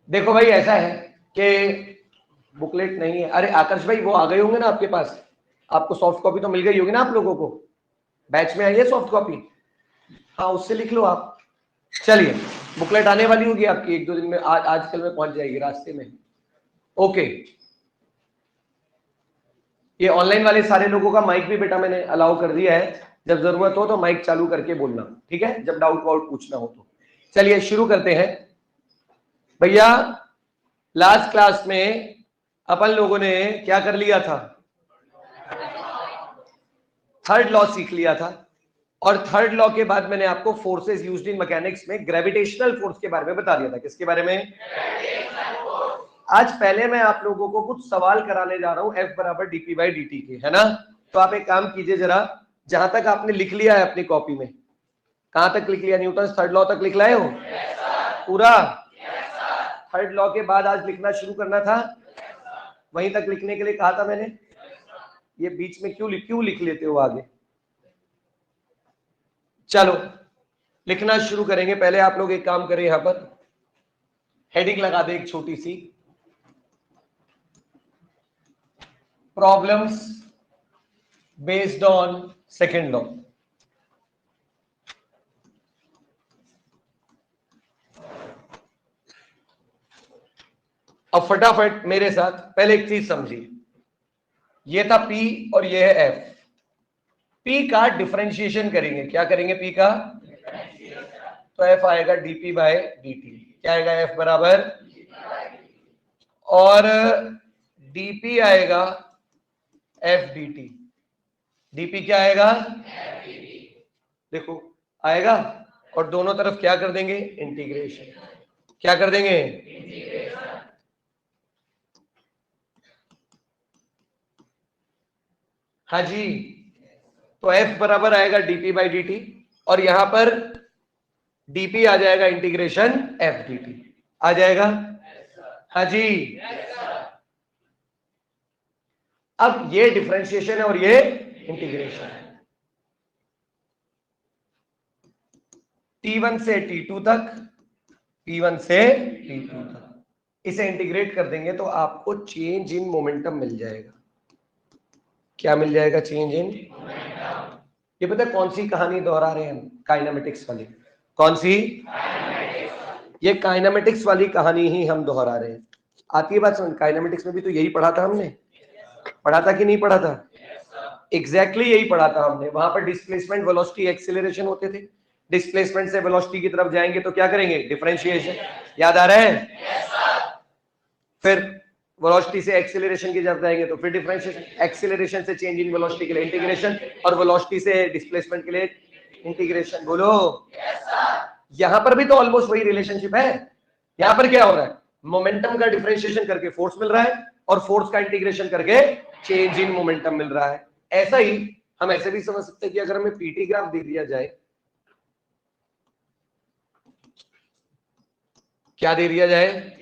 देखो भाई ऐसा है कि बुकलेट नहीं है। अरे आकर्ष भाई वो आ गए होंगे ना आपके पास, आपको सॉफ्ट कॉपी तो मिल गई होगी ना आप लोगों को, बैच में आई है सॉफ्ट कॉपी, हाँ उससे लिख लो आप। चलिए बुकलेट आने वाली होगी आपकी एक दो दिन में, आजकल में पहुंच जाएगी रास्ते में। ओके, ये ऑनलाइन वाले सारे लोगों का माइक भी बेटा मैंने अलाउ कर दिया है, जब जरूरत हो तो माइक चालू करके बोलना, ठीक है, जब डाउट वाउट पूछना हो तो। चलिए शुरू करते हैं भैया। लास्ट क्लास में अपन लोगों ने क्या कर लिया था, थर्ड लॉ सीख लिया था, और थर्ड लॉ के बाद मैंने आपको फोर्सेस यूज्ड इन मैकेनिक्स में ग्रेविटेशनल फोर्स के बारे में बता दिया था। किसके बारे में? आज पहले मैं आप लोगों को कुछ सवाल कराने जा रहा हूं F बराबर dp बाई dt के, है ना। तो आप एक काम कीजिए जरा, जहां तक आपने लिख लिया है अपनी कॉपी में, कहां तक लिख लिया? न्यूटन थर्ड लॉ तक लिख लाए हो पूरा? थर्ड लॉ के बाद आज लिखना शुरू करना था, वहीं तक लिखने के लिए कहा था मैंने। ये बीच में क्यों लिख लेते हो आगे? चलो लिखना शुरू करेंगे। पहले आप लोग एक काम करें, यहां पर हेडिंग लगा दे एक छोटी सी, problems based on second law. अब फटाफट मेरे साथ पहले एक चीज समझिए, ये था P और ये है F। P का डिफरेंशिएशन करेंगे, क्या करेंगे P का? तो F आएगा dp बाय dt। क्या आएगा? F बराबर, और dp आएगा F dt। dp क्या आएगा? देखो आएगा, और दोनों तरफ क्या कर देंगे? इंटीग्रेशन। क्या कर देंगे? हाँ जी, तो F बराबर आएगा dp बाई dt, और यहां पर dp आ जाएगा इंटीग्रेशन F dt आ जाएगा। हाँ जी, अब ये डिफरेंशिएशन है और ये इंटीग्रेशन है। T1 से T2 तक, P1 से P2 तक, इसे इंटीग्रेट कर देंगे तो आपको चेंज इन मोमेंटम मिल जाएगा। क्या मिल जाएगा? Change in. ये पता है कौन सी कहानी दोहरा रहे हैं हम? काइनेमेटिक्स वाली। कौन सी? ये काइनेमेटिक्स वाली कहानी ही हम दोहरा रहे हैं। आती है बात समझ? काइनेमेटिक्स में भी तो यही पढ़ा था हमने, पढ़ा था कि नहीं पढ़ा था? एग्जैक्टली यही पढ़ा था हमने। वहां पर डिस्प्लेसमेंट, वेलोसिटी, एक्सीलरेशन होते थे। डिस्प्लेसमेंट से वेलोसिटी की तरफ जाएंगे तो क्या करेंगे? डिफरेंशिएशन। याद आ रहा है? फिर वेलोसिटी से एक्सीलरेशन की तरफ जाएंगे तो फिर डिफरेंशिएशन। एक्सीलरेशन से चेंज इन वेलोसिटी के लिए इंटीग्रेशन, और वेलोसिटी से डिस्प्लेसमेंट के लिए इंटीग्रेशन। बोलो यहां पर भी तो ऑलमोस्ट वही रिलेशनशिप है। यहां पर क्या हो रहा है? मोमेंटम का डिफरेंशिएशन करके फोर्स मिल रहा है, और फोर्स का इंटीग्रेशन करके चेंज इन मोमेंटम मिल रहा है। ऐसा ही हम ऐसे भी समझ सकते हैं कि अगर हमें पीटी ग्राफ दे दिया जाए, क्या दे दिया जाए?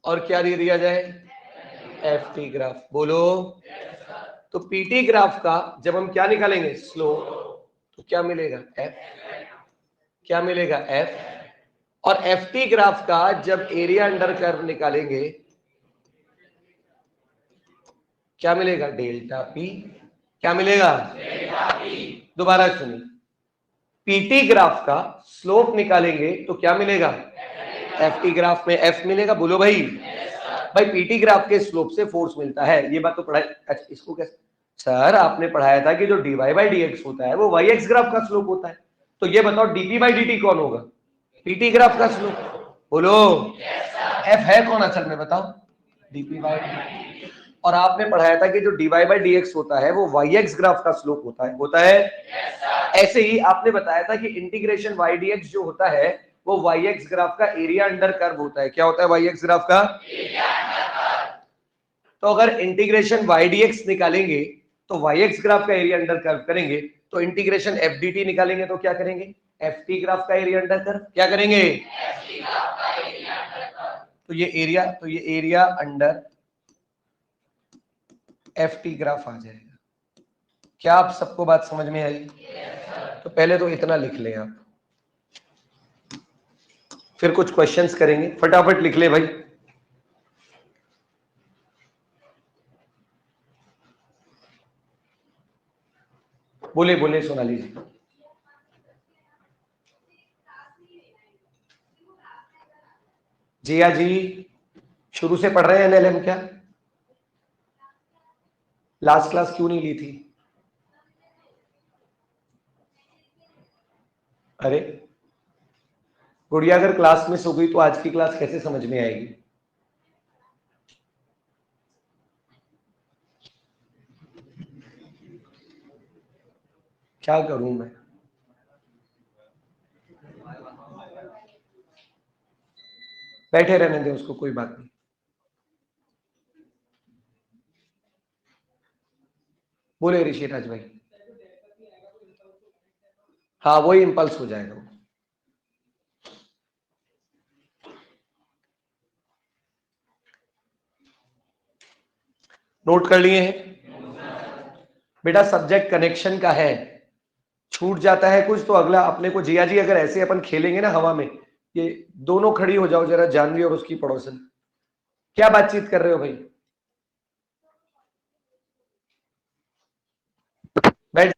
और क्या दे दिया जाए? F T graph. बोलो, तो पीटी ग्राफ का जब हम क्या निकालेंगे? स्लोप, तो क्या मिलेगा? एफ। क्या मिलेगा? एफ। और एफ टी ग्राफ का जब एरिया अंडर कर्व निकालेंगे, क्या मिलेगा? Delta P. क्या मिलेगा? दोबारा सुनिए, पीटी ग्राफ का स्लोप निकालेंगे तो क्या मिलेगा? एफ टी ग्राफ में एफ मिलेगा। बोलो भाई, भाई पीटी ग्राफ के स्लोप से फोर्स मिलता है, ये बात तो पढ़ाई। अच्छा इसको कैसे? सर आपने पढ़ाया था कि जो dy बाई dx होता है वो y एक्स ग्राफ का स्लोप होता है, तो ये बताओ dp बाई dt कौन होगा? पीटी ग्राफ का स्लोप। बोलो f है कौन असल में? बताओ। dp by dt। और आपने पढ़ाया था कि जो dy बाई dx होता है वो y एक्स ग्राफ का स्लोप होता है। होता है? ऐसे ही आपने बताया था कि इंटीग्रेशन y dx जो होता है वो y एक्स ग्राफ का एरिया अंडर कर्व होता है। क्या होता है y एक्स ग्राफ का? तो अगर इंटीग्रेशन y dx निकालेंगे तो y एक्स ग्राफ का एरिया अंडर कर्व करेंगे, तो इंटीग्रेशन f dt निकालेंगे तो क्या करेंगे? एफ टी ग्राफ का एरिया अंडर कर्व। क्या करेंगे? तो ये area under F T graph आ जाएगा। क्या आप सबको बात समझ में आई? तो पहले तो इतना लिख लें आप, फिर कुछ क्वेश्चंस करेंगे, फटाफट लिख ले भाई। बोले बोले सोनाली जी। जिया जी शुरू से पढ़ रहे हैं एनएलएम क्या? लास्ट क्लास क्यों नहीं ली थी? अरे गुड़िया अगर क्लास मिस हो गई तो आज की क्लास कैसे समझ में आएगी? क्या करूं मैं? बैठे रहने दे उसको, कोई बात नहीं। बोले ऋषिराज भाई। हाँ वही इंपल्स हो जाएगा वो। नोट कर लिए हैं बेटा? सब्जेक्ट कनेक्शन का है, छूट जाता है कुछ तो अगला अपने को। जिया जी अगर ऐसे अपन खेलेंगे ना हवा में, ये दोनों खड़ी हो जाओ जरा, जानवी और उसकी पड़ोसन। क्या बातचीत कर रहे हो भाई? बैठ।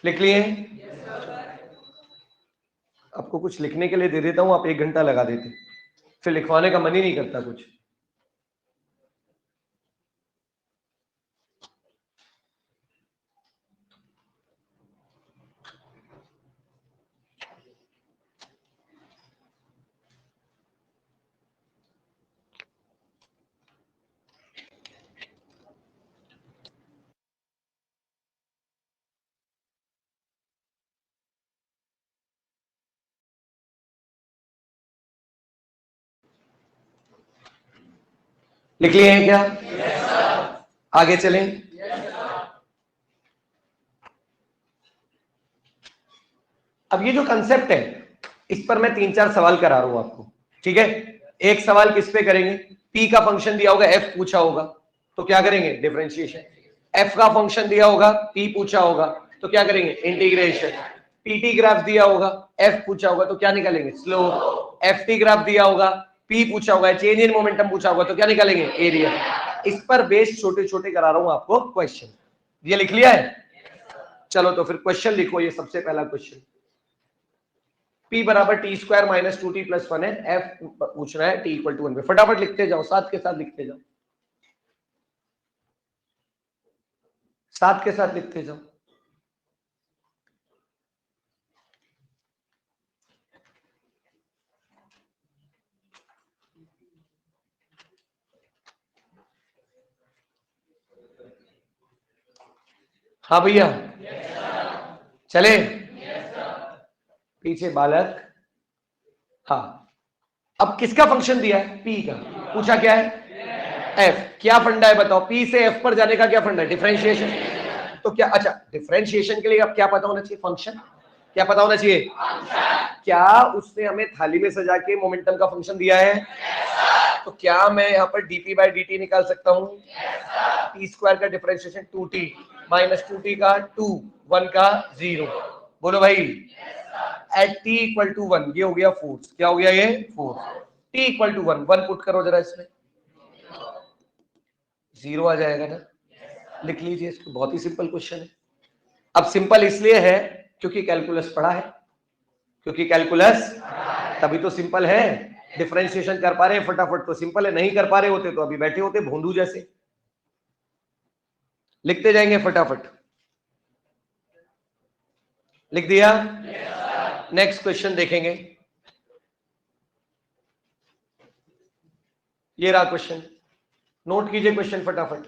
लिख लिए? आपको कुछ लिखने के लिए दे देता हूं, आप 1 घंटा लगा देते, फिर लिखवाने का मन ही नहीं करता कुछ। लिख लिए हैं क्या? आगे चलें। अब ये जो कंसेप्ट है, इस पर मैं 3-4 सवाल करा रहा हूं आपको, ठीक है? एक सवाल किस पे करेंगे? पी का फंक्शन दिया होगा, एफ पूछा होगा, तो क्या करेंगे? डिफरेंशिएशन। एफ का फंक्शन दिया होगा, पी पूछा होगा, तो क्या करेंगे? इंटीग्रेशन। पीटी ग्राफ दिया होगा, एफ पूछा होगा, तो क्या निकालेंगे? स्लोप। एफ टी ग्राफ दिया होगा, पी पूछा होगा, चेंज इन मोमेंटम पूछा होगा, तो क्या निकालेंगे? एरिया। इस पर बेस्ड छोटे छोटे करा रहा हूं आपको क्वेश्चन। ये लिख लिया है? चलो तो फिर क्वेश्चन लिखो। ये सबसे पहला क्वेश्चन, P बराबर T square minus 2t plus 1 है, F पूछना है t इक्वल टू 1 पे। फटाफट लिखते जाओ, साथ के साथ लिखते जाओ, साथ के साथ लिखते जाओ। हाँ भैया चले? पीछे बालक। हाँ, अब किसका फंक्शन दिया है? P का। पूछा क्या है? F। क्या फंडा है बताओ? P से F पर जाने का क्या फंडा है? डिफरेंशिएशन। तो क्या, अच्छा डिफरेंशिएशन के लिए अब क्या पता होना चाहिए? फंक्शन। क्या पता होना चाहिए? क्या उसने हमें थाली में सजा के मोमेंटम का फंक्शन दिया है? तो क्या मैं यहाँ पर dp बाई dt निकाल सकता हूँ? टी स्क्वायर का डिफरेंशिएशन 2t माइनस 2t का 2, 1 का 0। बोलो भाई। एट t इक्वल टू 1, ये हो गया फोर्स। क्या हो गया ये? Force. t equal to 1, 1 put करो जरा इसमें, 0 आ जाएगा ना? लिख लीजिए इसको, बहुत ही सिंपल क्वेश्चन है। अब सिंपल इसलिए है क्योंकि कैलकुलस पढ़ा है, क्योंकि कैलकुलस तभी तो सिंपल है। डिफरेंशिएशन कर पा रहे हैं फटाफट तो सिंपल है, नहीं कर पा रहे होते तो अभी बैठे होते भोंदू जैसे। लिखते जाएंगे फटाफट। लिख दिया? नेक्स्ट क्वेश्चन देखेंगे। ये रहा क्वेश्चन, नोट कीजिए क्वेश्चन फटाफट।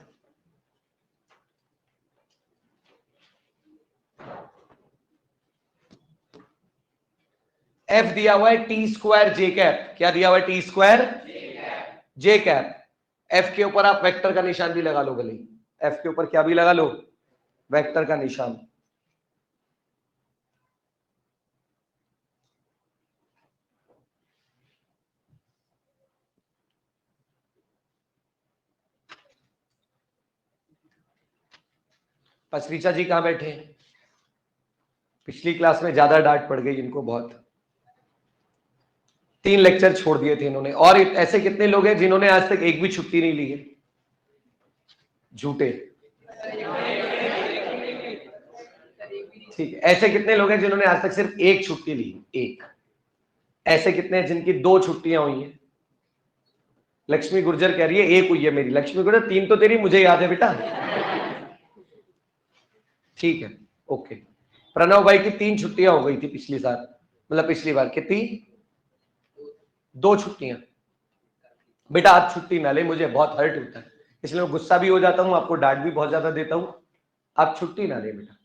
एफ दिया हुआ है टी स्क्वायर जे कैप। क्या दिया हुआ है? T square J cap. F के ऊपर आप वेक्टर का निशान भी लगा लो गली। एफ के ऊपर क्या भी लगा लो? वेक्टर का निशान। पसरीचा जी कहाँ बैठे हैं? पिछली क्लास में ज्यादा डांट पड़ गई इनको, बहुत 3 लेक्चर छोड़ दिए थे इन्होंने। और ऐसे कितने लोग हैं जिन्होंने आज तक एक भी छुट्टी नहीं ली है? झूठे। ठीक है, ऐसे कितने लोग हैं जिन्होंने आज तक सिर्फ एक छुट्टी ली? एक। ऐसे कितने हैं जिनकी 2 छुट्टियां हुई हैं? लक्ष्मी गुर्जर कह रही है 1 हुई है मेरी। लक्ष्मी गुर्जर 3 तो तेरी मुझे याद है बेटा। ठीक है, ओके। प्रणव भाई की 3 छुट्टियां हो गई थी पिछली साल, मतलब पिछली बार कितनी? 2 छुट्टियां। बेटा आप छुट्टी ना ले, मुझे बहुत हर्ट होता है, इसलिए मैं गुस्सा भी हो जाता हूं, आपको डांट भी बहुत ज्यादा देता हूं। आप छुट्टी ना ले बेटा।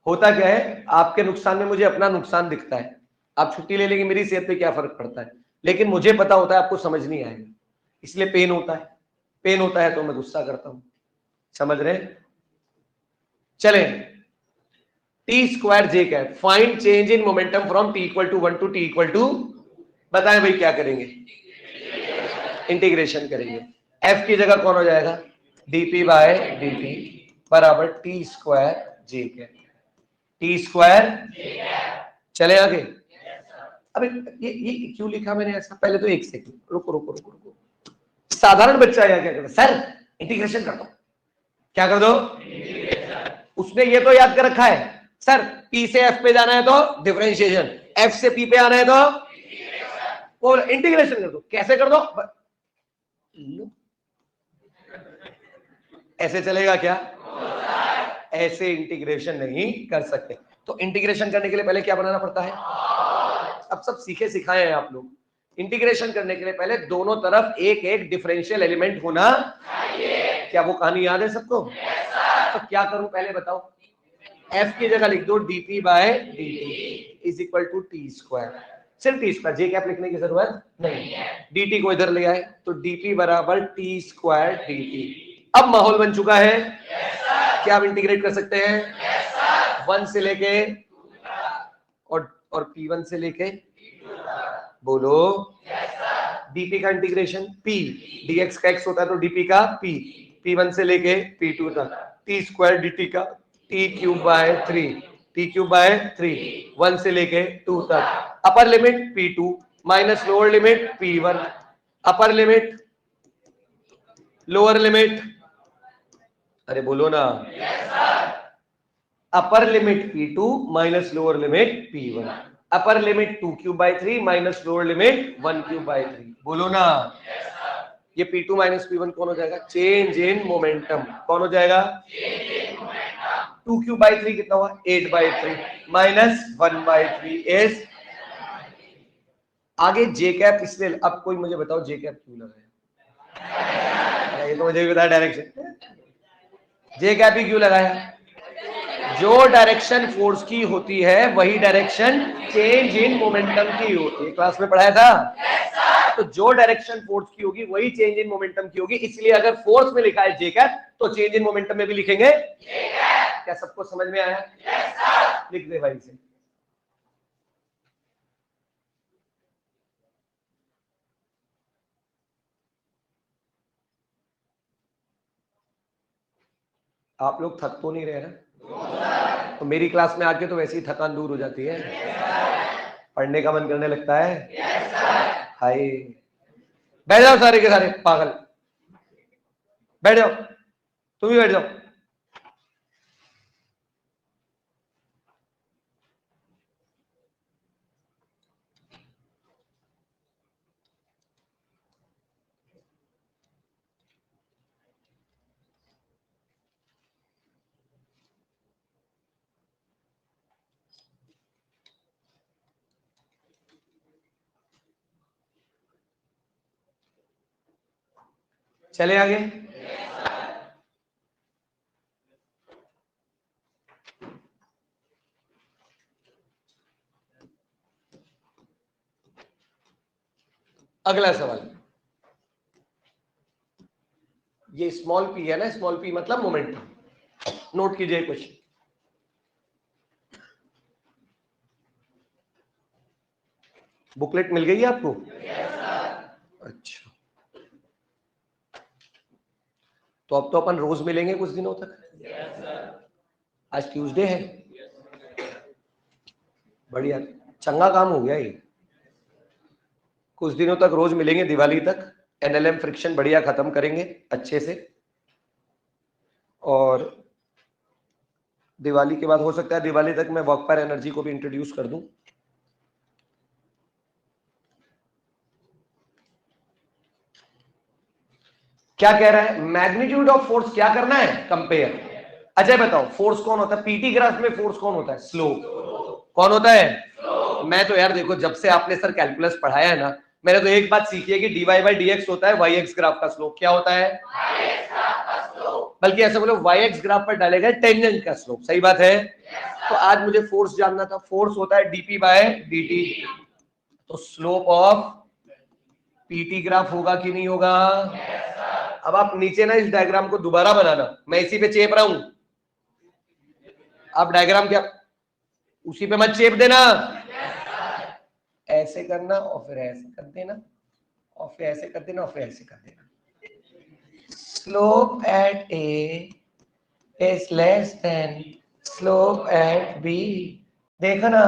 होता क्या है, आपके नुकसान में मुझे अपना नुकसान दिखता है। आप छुट्टी ले लेंगे, मेरी सेहत पे क्या फर्क पड़ता है, लेकिन मुझे पता होता है आपको समझ नहीं आएगा, इसलिए पेन होता है। पेन होता है तो मैं गुस्सा करता हूं, समझ रहे? चले, T square J cap, find change in momentum from T equal to 1 to T equal to, बताएं भाई क्या करेंगे? इंटीग्रेशन करेंगे। एफ की जगह कौन हो जाएगा? डीपी बाय डीटी बराबर T square J cap. T square, चले आगे। अबे ये क्यों लिखा मैंने ऐसा? पहले तो एक सेकंड रुको रुको रुको रुको। साधारण बच्चा यहाँ क्या करता? सर इंटीग्रेशन कर दो। क्या कर दो? उसने ये तो याद कर रखा है सर, पी से एफ पे जाना है तो डिफरेंशिएशन, एफ से पी पे आना है तो वो इंटीग्रेशन कर दो। कैसे कर दो? ऐसे चलेगा क्या? ऐसे इंटीग्रेशन नहीं कर सकते। तो इंटीग्रेशन करने के लिए पहले क्या बनाना पड़ता है? अब सब सीखे सिखाए हैं आप लोग। इंटीग्रेशन करने के लिए पहले दोनों तरफ एक एक डिफरेंशियल एलिमेंट होना चाहिए। क्या वो कहानी याद है सबको? तो क्या करूं पहले बताओ? एफ की जगह लिख दो DP by DT is equal to T square. सिर्फ टी स्क्वायर, जे कैप लिखने की जरूरत नहीं है। डीटी को इधर ले आए तो डीपी बराबर टी स्क्वायर डीटी। अब माहौल बन चुका है। क्या आप इंटीग्रेट कर सकते हैं? 1 से लेके और P1 से लेके, बोलो। डीपी का इंटीग्रेशन P, dx का x होता है तो डीपी का P, P1 से लेके P2 तक, टी स्क्वायर dt का T cube by 3, T cube by 3, 1 से लेके 2 तक। Upper limit P2 minus lower limit P1, upper limit lower limit, अरे बोलो ना। Upper limit P2 minus lower limit P1, upper limit 2 cube by 3 minus lower limit 1 cube by 3, बोलो ना। ये P2 minus P1 कौन हो जाएगा? Change in momentum. कौन हो जाएगा? 2 क्यूब बाय 3 कितना हुआ? 8 बाय 3 माइनस 1 बाय 3 इज, आगे जे कैप। इसलिए अब कोई मुझे बताओ जे कैप क्यों लगाया? ये तो मुझे भी बताया डायरेक्शन। जे कैप ही क्यों लगाया? जो डायरेक्शन फोर्स की होती है वही डायरेक्शन चेंज इन मोमेंटम की होती है। क्लास में पढ़ाया था। तो जो डायरेक्शन फोर्स की होगी वही चेंज इन मोमेंटम की होगी। इसलिए अगर फोर्स में लिखा है जे कैप तो चेंज इन मोमेंटम में भी लिखेंगे। क्या सबको समझ में आया? लिख दे भाई से। आप लोग थक तो नहीं रहे ना? तो मेरी क्लास में आके तो वैसे ही थकान दूर हो जाती है, पढ़ने का मन करने लगता है। हाय, बैठ जाओ सारे के सारे पागल, बैठ जाओ, तुम भी बैठ जाओ। चले आगे। अगला सवाल, ये स्मॉल p है ना, स्मॉल p मतलब मोमेंटम। नोट कीजिए क्वेश्चन। बुकलेट मिल गई है आपको? अच्छा, तो अब तो अपन रोज मिलेंगे कुछ दिनों तक। आज ट्यूसडे है, बढ़िया, चंगा काम हो गया ये। कुछ दिनों तक रोज मिलेंगे, दिवाली तक एनएलएम फ्रिक्शन बढ़िया खत्म करेंगे अच्छे से, और दिवाली के बाद हो सकता है दिवाली तक मैं वर्क पर एनर्जी को भी इंट्रोड्यूस कर दूं। क्या कह रहा है, मैग्नीट्यूड ऑफ फोर्स क्या करना है, कंपेयर। अच्छा बताओ, फोर्स कौन होता है पीटी ग्राफ में, फोर्स कौन होता है, स्लोप। कौन होता है, मैं तो यार देखो, जब से आपने सर कैलकुलस पढ़ाया है ना, मैंने तो एक बात सीखी है कि dy बाई डी एक्स होता है वाई एक्स ग्राफ का स्लोप। क्या होता है, बल्कि ऐसे बोलो वाई एक्स ग्राफ पर डाले गए टेंजेंट का स्लोप। सही बात है। तो आज मुझे फोर्स जानना था, फोर्स होता है डीपी बाय dt, तो स्लोप ऑफ पीटी ग्राफ होगा कि नहीं होगा। अब आप नीचे ना इस डायग्राम को दोबारा बनाना, मैं इसी पे चेप रहा हूं, आप डायग्राम क्या उसी पे मत चेप देना, ऐसे करना और फिर ऐसे कर देना और फिर ऐसे कर देना और फिर ऐसे कर देना। Slope at A is less than slope at B. देखो ना,